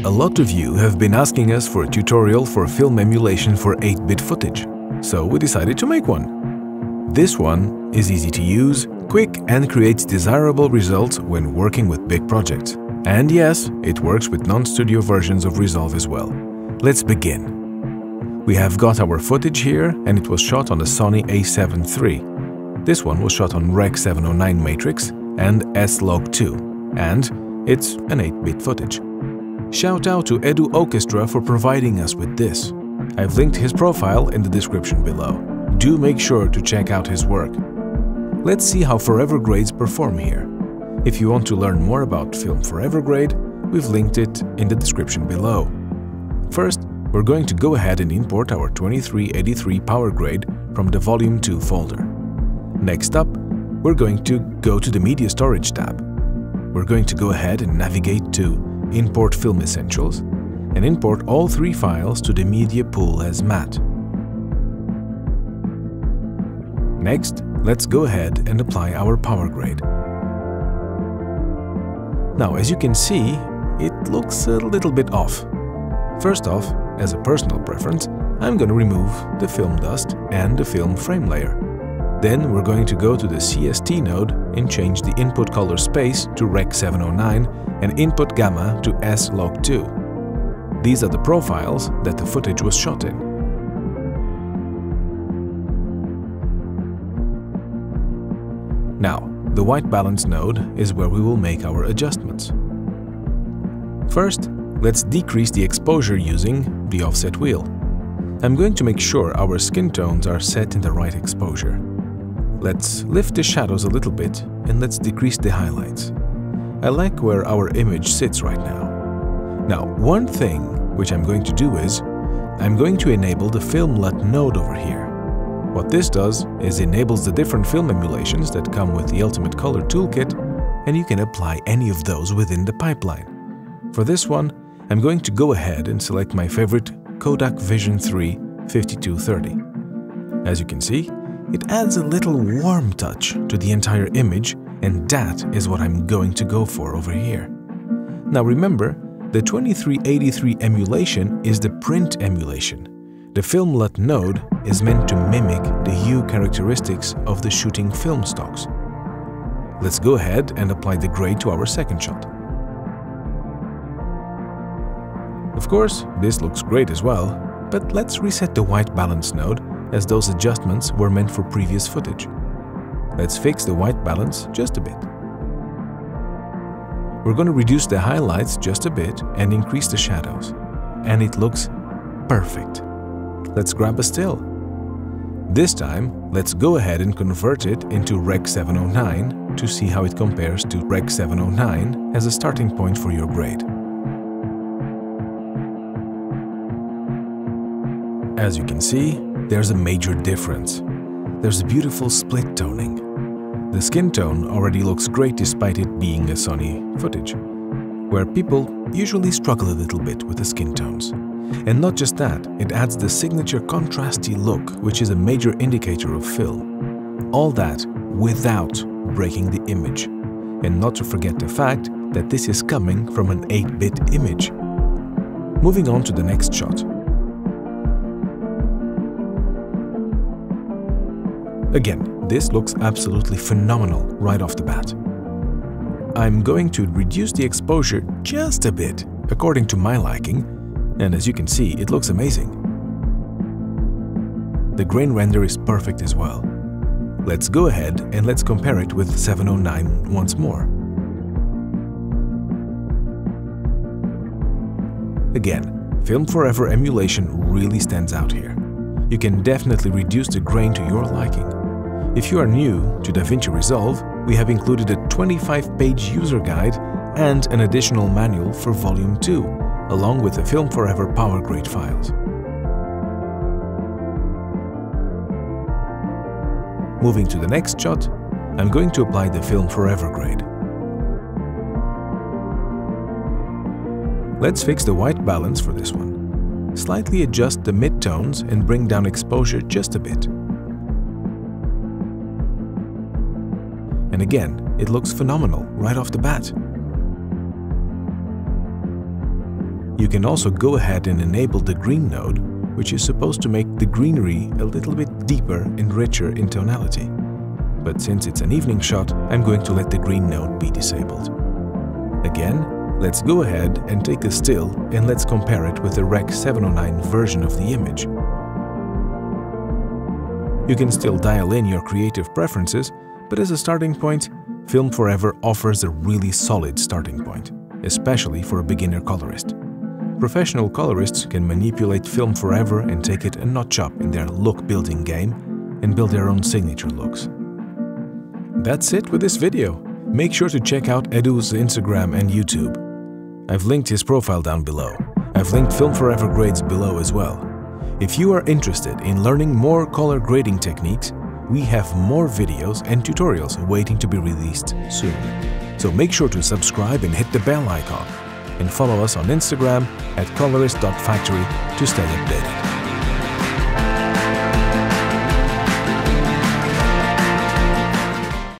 A lot of you have been asking us for a tutorial for film emulation for 8-bit footage, so we decided to make one. This one is easy to use, quick, and creates desirable results when working with big projects. And yes, it works with non-studio versions of Resolve as well. Let's begin. We have got our footage here, and it was shot on the Sony a7 III. This one was shot on Rec. 709 matrix and S-Log2, and it's an 8-bit footage. Shout out to Edou Hoekstra for providing us with this. I've linked his profile in the description below. Do make sure to check out his work. Let's see how Forever grades perform here. If you want to learn more about FilmForever grade, we've linked it in the description below. First, we're going to go ahead and import our 2383 power grade from the Volume 2 folder. Next up, we're going to go to the Media Storage tab. We're going to go ahead and navigate to Import Film Essentials and import all 3 files to the media pool as MAT. Next, let's go ahead and apply our power grade. Now, as you can see, it looks a little bit off. First off, as a personal preference, I'm going to remove the film dust and the film frame layer. Then we're going to go to the CST node and change the input color space to Rec. 709 and input gamma to S-Log2. These are the profiles that the footage was shot in. Now, the white balance node is where we will make our adjustments. First, let's decrease the exposure using the offset wheel. I'm going to make sure our skin tones are set in the right exposure. Let's lift the shadows a little bit and let's decrease the highlights. I like where our image sits right now. Now, one thing which I'm going to do is, I'm going to enable the Film LUT node over here. What this does is enables the different film emulations that come with the Ultimate Color Toolkit, and you can apply any of those within the pipeline. For this one, I'm going to go ahead and select my favorite Kodak Vision 3 5230. As you can see, it adds a little warm touch to the entire image, and that is what I'm going to go for over here. Now remember, the 2383 emulation is the print emulation. The Film LUT node is meant to mimic the hue characteristics of the shooting film stocks. Let's go ahead and apply the grade to our second shot. Of course, this looks great as well, but let's reset the white balance node, as those adjustments were meant for previous footage. Let's fix the white balance just a bit. We're going to reduce the highlights just a bit and increase the shadows. And it looks perfect. Let's grab a still. This time, let's go ahead and convert it into Rec. 709 to see how it compares to Rec. 709 as a starting point for your grade. As you can see, there's a major difference. There's a beautiful split toning. The skin tone already looks great despite it being a Sony footage, where people usually struggle a little bit with the skin tones. And not just that, it adds the signature contrasty look, which is a major indicator of film. All that without breaking the image. And not to forget the fact that this is coming from an 8-bit image. Moving on to the next shot. Again, this looks absolutely phenomenal right off the bat. I'm going to reduce the exposure just a bit, according to my liking, and as you can see, it looks amazing. The grain render is perfect as well. Let's go ahead and let's compare it with 709 once more. Again, FilmForever emulation really stands out here. You can definitely reduce the grain to your liking. If you are new to DaVinci Resolve, we have included a 25-page user guide and an additional manual for Volume 2, along with the FilmForever Power Grade files. Moving to the next shot, I'm going to apply the FilmForever grade. Let's fix the white balance for this one. Slightly adjust the midtones and bring down exposure just a bit. And again, it looks phenomenal right off the bat. You can also go ahead and enable the green node, which is supposed to make the greenery a little bit deeper and richer in tonality. But since it's an evening shot, I'm going to let the green node be disabled. Again, let's go ahead and take a still and let's compare it with the Rec. 709 version of the image. You can still dial in your creative preferences, but as a starting point, FilmForever offers a really solid starting point, especially for a beginner colorist. Professional colorists can manipulate FilmForever and take it a notch up in their look-building game and build their own signature looks. That's it with this video. Make sure to check out Edou's Instagram and YouTube. I've linked his profile down below. I've linked FilmForever grades below as well. If you are interested in learning more color grading techniques, we have more videos and tutorials waiting to be released soon. So make sure to subscribe and hit the bell icon, and follow us on Instagram at colorist.factory to stay updated.